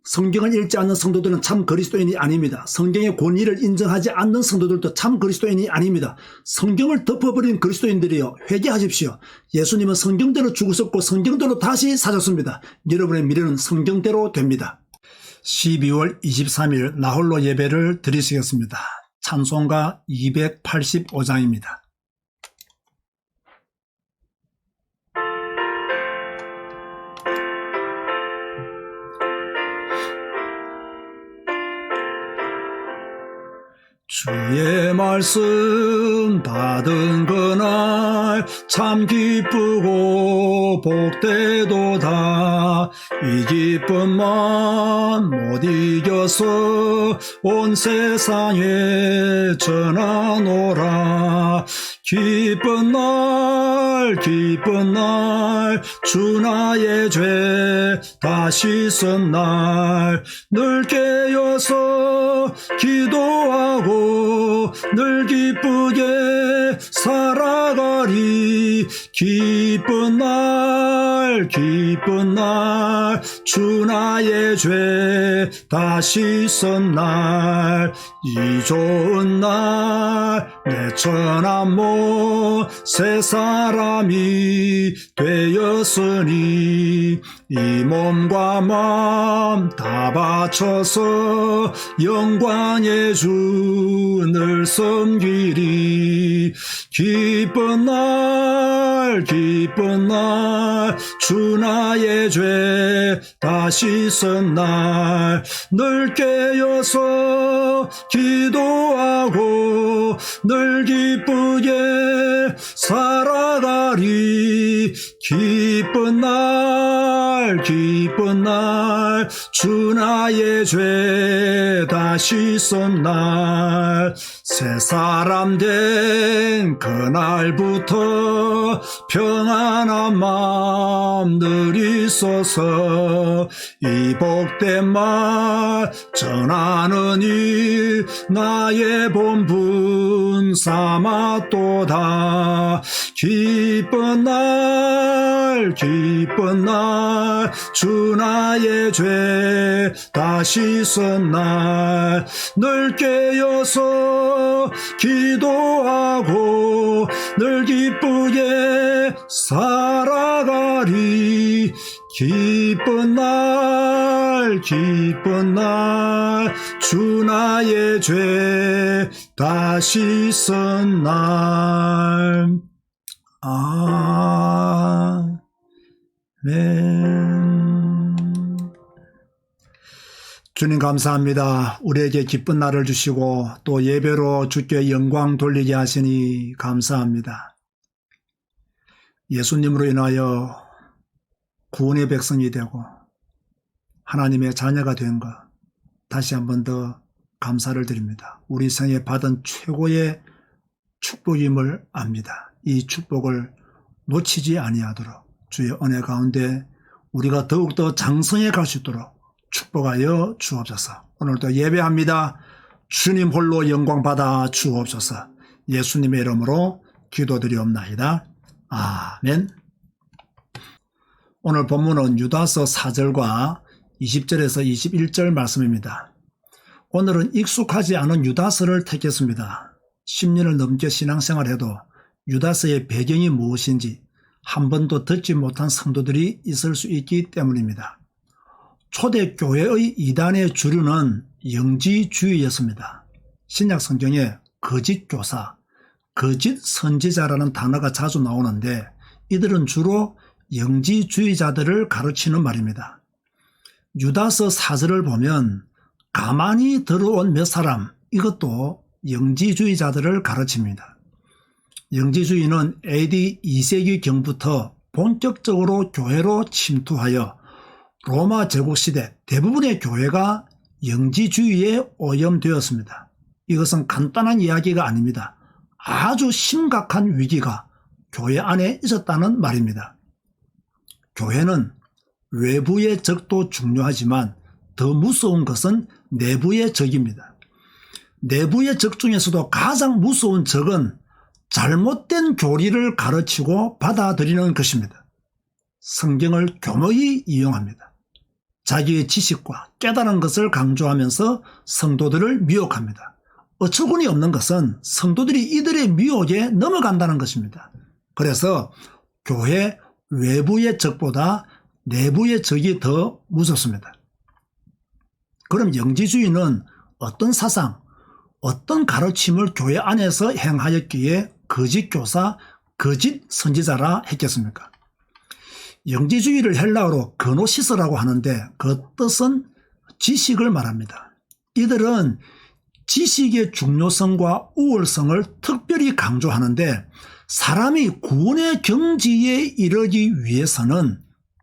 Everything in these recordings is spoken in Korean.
성경을 읽지 않는 성도들은 참 그리스도인이 아닙니다. 성경의 권위를 인정하지 않는 성도들도 참 그리스도인이 아닙니다. 성경을 덮어버린 그리스도인들이여 회개하십시오. 예수님은 성경대로 죽으셨고 성경대로 다시 사셨습니다. 여러분의 미래는 성경대로 됩니다. 12월 23일 나홀로 예배를 드리시겠습니다. 찬송가 285장입니다. 주의 말씀 받은 그날 참 기쁘고 복되도다. 이 기쁨만 못 이겨서 온 세상에 전하노라. 기쁜 날 주 나의 죄 다 씻은 날 늘 깨어서 기도하고 늘 기쁘게 살아가리. 기쁜 날 주 나의 죄 다 씻은 날 이 좋은 날 내 천한 몸 새 사람이 되었으니 이 몸과 마음 다 바쳐서 영광의 주를 섬기리. 기쁜 날 주 나의 죄 다 씻은 날 늘 깨어서 기도하고 늘 기쁘게 살아가리. 기쁜 날 주 나의 죄 다 씻은 날 새 사람 된 그날부터 평안한 마음 늘 있어서 이 복된 말 전하는 일 나의 본분 삼았도다. 기쁜 날 주 나의 죄 다 씻은 날 늘 깨어서 기도하고 늘 기쁘게 살아가리. 기쁜 날 주 나의 죄 다 씻은 날. 아멘. 주님 감사합니다. 우리에게 기쁜 날을 주시고 또 예배로 주께 영광 돌리게 하시니 감사합니다. 예수님으로 인하여 구원의 백성이 되고 하나님의 자녀가 된 것 다시 한 번 더 감사를 드립니다. 우리 생에 받은 최고의 축복임을 압니다. 이 축복을 놓치지 아니하도록 주의 은혜 가운데 우리가 더욱더 장성해 갈 수 있도록 축복하여 주옵소서. 오늘도 예배합니다. 주님 홀로 영광 받아 주옵소서. 예수님의 이름으로 기도드리옵나이다. 아멘. 오늘 본문은 유다서 4절과 20절에서 21절 말씀입니다. 오늘은 익숙하지 않은 유다서를 택했습니다. 10년을 넘게 신앙생활해도 유다서의 배경이 무엇인지 한 번도 듣지 못한 성도들이 있을 수 있기 때문입니다. 초대교회의 이단의 주류는 영지주의였습니다. 신약 성경에 거짓 교사, 거짓 선지자라는 단어가 자주 나오는데 이들은 주로 영지주의자들을 가르치는 말입니다. 유다서 4절을 보면 가만히 들어온 몇 사람, 이것도 영지주의자들을 가르칩니다. 영지주의는 AD 2세기 경부터 본격적으로 교회로 침투하여 로마 제국시대 대부분의 교회가 영지주의에 오염되었습니다. 이것은 간단한 이야기가 아닙니다. 아주 심각한 위기가 교회 안에 있었다는 말입니다. 교회는 외부의 적도 중요하지만 더 무서운 것은 내부의 적입니다. 내부의 적 중에서도 가장 무서운 적은 잘못된 교리를 가르치고 받아들이는 것입니다. 성경을 교묘히 이용합니다. 자기의 지식과 깨달은 것을 강조하면서 성도들을 미혹합니다. 어처구니 없는 것은 성도들이 이들의 미혹에 넘어간다는 것입니다. 그래서 교회 외부의 적보다 내부의 적이 더 무섭습니다. 그럼 영지주의는 어떤 사상, 어떤 가르침을 교회 안에서 행하였기에 거짓 교사, 거짓 선지자라 했겠습니까? 영지주의를 헬라어로 그노시스라고 하는데 그 뜻은 지식을 말합니다. 이들은 지식의 중요성과 우월성을 특별히 강조하는데 사람이 구원의 경지에 이르기 위해서는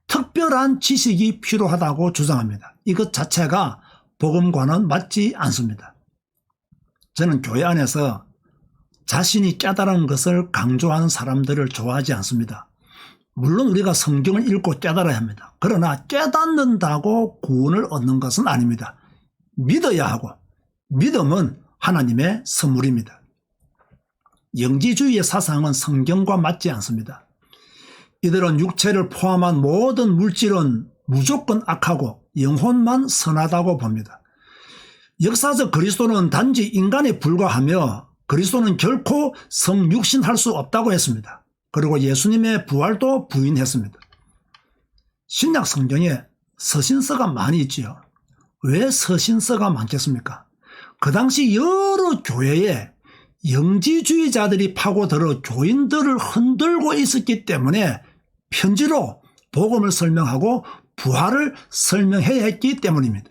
특별한 지식이 필요하다고 주장합니다. 이것 자체가 복음과는 맞지 않습니다. 저는 교회 안에서 자신이 깨달은 것을 강조하는 사람들을 좋아하지 않습니다. 물론 우리가 성경을 읽고 깨달아야 합니다. 그러나 깨닫는다고 구원을 얻는 것은 아닙니다. 믿어야 하고 믿음은 하나님의 선물입니다. 영지주의의 사상은 성경과 맞지 않습니다. 이들은 육체를 포함한 모든 물질은 무조건 악하고 영혼만 선하다고 봅니다. 역사적 그리스도는 단지 인간에 불과하며 그리스도는 결코 성육신할 수 없다고 했습니다. 그리고 예수님의 부활도 부인했습니다. 신약 성경에 서신서가 많이 있지요. 왜 서신서가 많겠습니까? 그 당시 여러 교회에 영지주의자들이 파고들어 교인들을 흔들고 있었기 때문에 편지로 복음을 설명하고 부활을 설명해야 했기 때문입니다.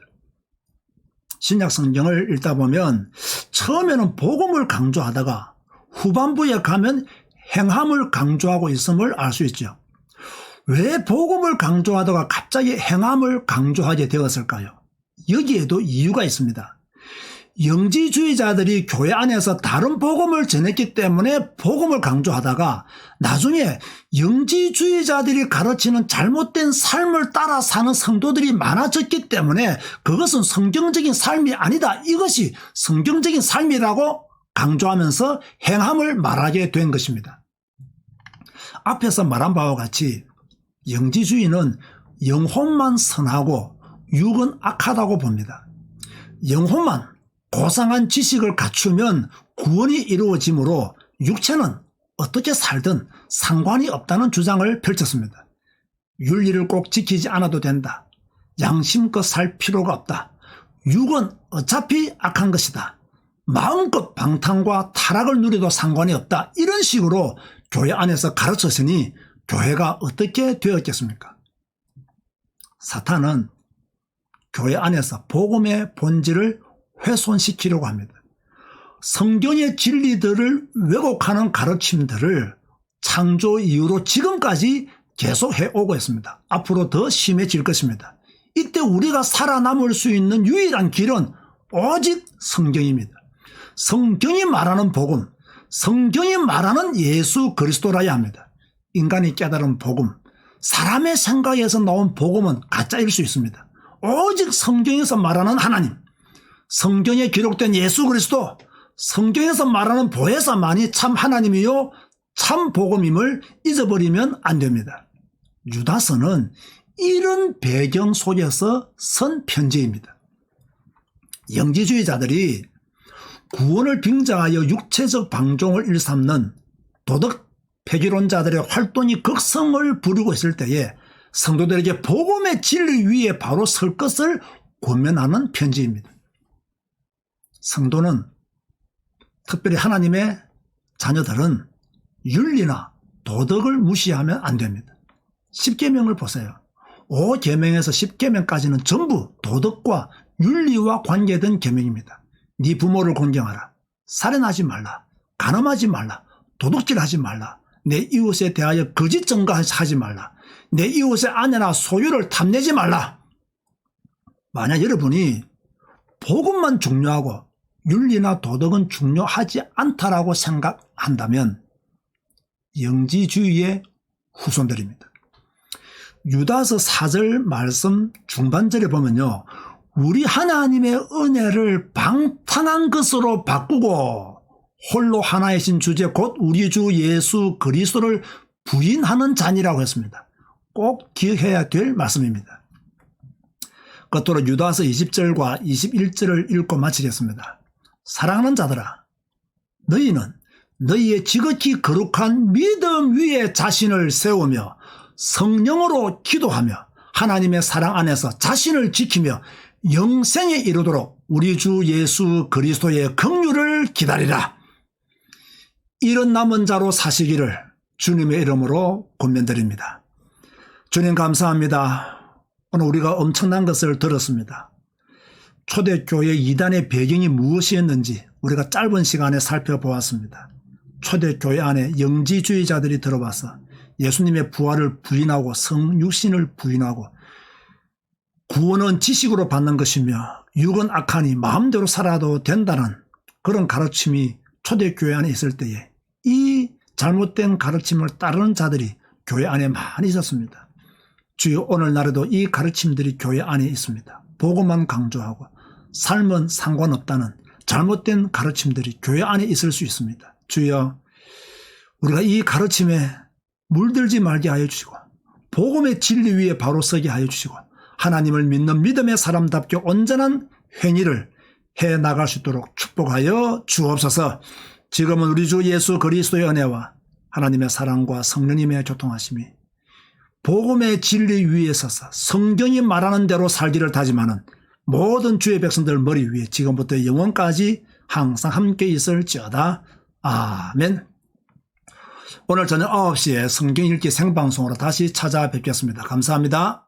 신약 성경을 읽다 보면 처음에는 복음을 강조하다가 후반부에 가면 행함을 강조하고 있음을 알 수 있죠. 왜 복음을 강조하다가 갑자기 행함을 강조하게 되었을까요? 여기에도 이유가 있습니다. 영지주의자들이 교회 안에서 다른 복음을 전했기 때문에 복음을 강조하다가 나중에 영지주의자들이 가르치는 잘못된 삶을 따라 사는 성도들이 많아졌기 때문에 그것은 성경적인 삶이 아니다. 이것이 성경적인 삶이라고 강조하면서 행함을 말하게 된 것입니다. 앞에서 말한 바와 같이 영지주의는 영혼만 선하고 육은 악하다고 봅니다. 영혼만 고상한 지식을 갖추면 구원이 이루어지므로 육체는 어떻게 살든 상관이 없다는 주장을 펼쳤습니다. 윤리를 꼭 지키지 않아도 된다. 양심껏 살 필요가 없다. 육은 어차피 악한 것이다. 마음껏 방탕과 타락을 누려도 상관이 없다. 이런 식으로 교회 안에서 가르쳤으니 교회가 어떻게 되었겠습니까? 사탄은 교회 안에서 복음의 본질을 훼손시키려고 합니다. 성경의 진리들을 왜곡하는 가르침들을 창조 이후로 지금까지 계속해 오고 있습니다. 앞으로 더 심해질 것입니다. 이때 우리가 살아남을 수 있는 유일한 길은 오직 성경입니다. 성경이 말하는 복음, 성경이 말하는 예수 그리스도라야 합니다. 인간이 깨달은 복음, 사람의 생각에서 나온 복음은 가짜일 수 있습니다. 오직 성경에서 말하는 하나님, 성경에 기록된 예수 그리스도, 성경에서 말하는 보혜사만이 참 하나님이요 참 복음임을 잊어버리면 안 됩니다. 유다서는 이런 배경 속에서 쓴 편지입니다. 영지주의자들이 구원을 빙자하여 육체적 방종을 일삼는 도덕 폐기론자들의 활동이 극성을 부리고 있을 때에 성도들에게 복음의 진리 위에 바로 설 것을 권면하는 편지입니다. 성도는, 특별히 하나님의 자녀들은 윤리나 도덕을 무시하면 안 됩니다. 10계명을 보세요. 5계명에서 10계명까지는 전부 도덕과 윤리와 관계된 계명입니다. 네 부모를 존경하라. 살인하지 말라. 간음하지 말라. 도둑질하지 말라. 내 이웃에 대하여 거짓 증거하지 말라. 내 이웃의 아내나 소유를 탐내지 말라. 만약 여러분이 복음만 중요하고 윤리나 도덕은 중요하지 않다라고 생각한다면 영지주의의 후손들입니다. 유다서 4절 말씀 중반절에 보면요. 우리 하나님의 은혜를 방탕한 것으로 바꾸고 홀로 하나이신 주제 곧 우리 주 예수 그리스도를 부인하는 자니라고 했습니다. 꼭 기억해야 될 말씀입니다. 끝으로 유다서 20절과 21절을 읽고 마치겠습니다. 사랑하는 자들아, 너희는 너희의 지극히 거룩한 믿음 위에 자신을 세우며 성령으로 기도하며 하나님의 사랑 안에서 자신을 지키며 영생에 이르도록 우리 주 예수 그리스도의 긍휼을 기다리라. 이런 남은 자로 사시기를 주님의 이름으로 권면드립니다. 주님 감사합니다. 오늘 우리가 엄청난 것을 들었습니다. 초대교회 이단의 배경이 무엇이었는지 우리가 짧은 시간에 살펴보았습니다. 초대교회 안에 영지주의자들이 들어와서 예수님의 부활을 부인하고 성육신을 부인하고 구원은 지식으로 받는 것이며 육은 악하니 마음대로 살아도 된다는 그런 가르침이 초대교회 안에 있을 때에 이 잘못된 가르침을 따르는 자들이 교회 안에 많이 있었습니다. 주여 오늘날에도 이 가르침들이 교회 안에 있습니다. 복음만 강조하고 삶은 상관없다는 잘못된 가르침들이 교회 안에 있을 수 있습니다. 주여 우리가 이 가르침에 물들지 말게 하여 주시고 복음의 진리 위에 바로 서게 하여 주시고 하나님을 믿는 믿음의 사람답게 온전한 행위를 해 나갈 수 있도록 축복하여 주옵소서. 지금은 우리 주 예수 그리스도의 은혜와 하나님의 사랑과 성령님의 교통하심이 복음의 진리 위에 서서 성경이 말하는 대로 살기를 다짐하는 모든 주의 백성들 머리 위에 지금부터 영원까지 항상 함께 있을지어다. 아멘. 오늘 저녁 9시에 성경 읽기 생방송으로 다시 찾아뵙겠습니다. 감사합니다.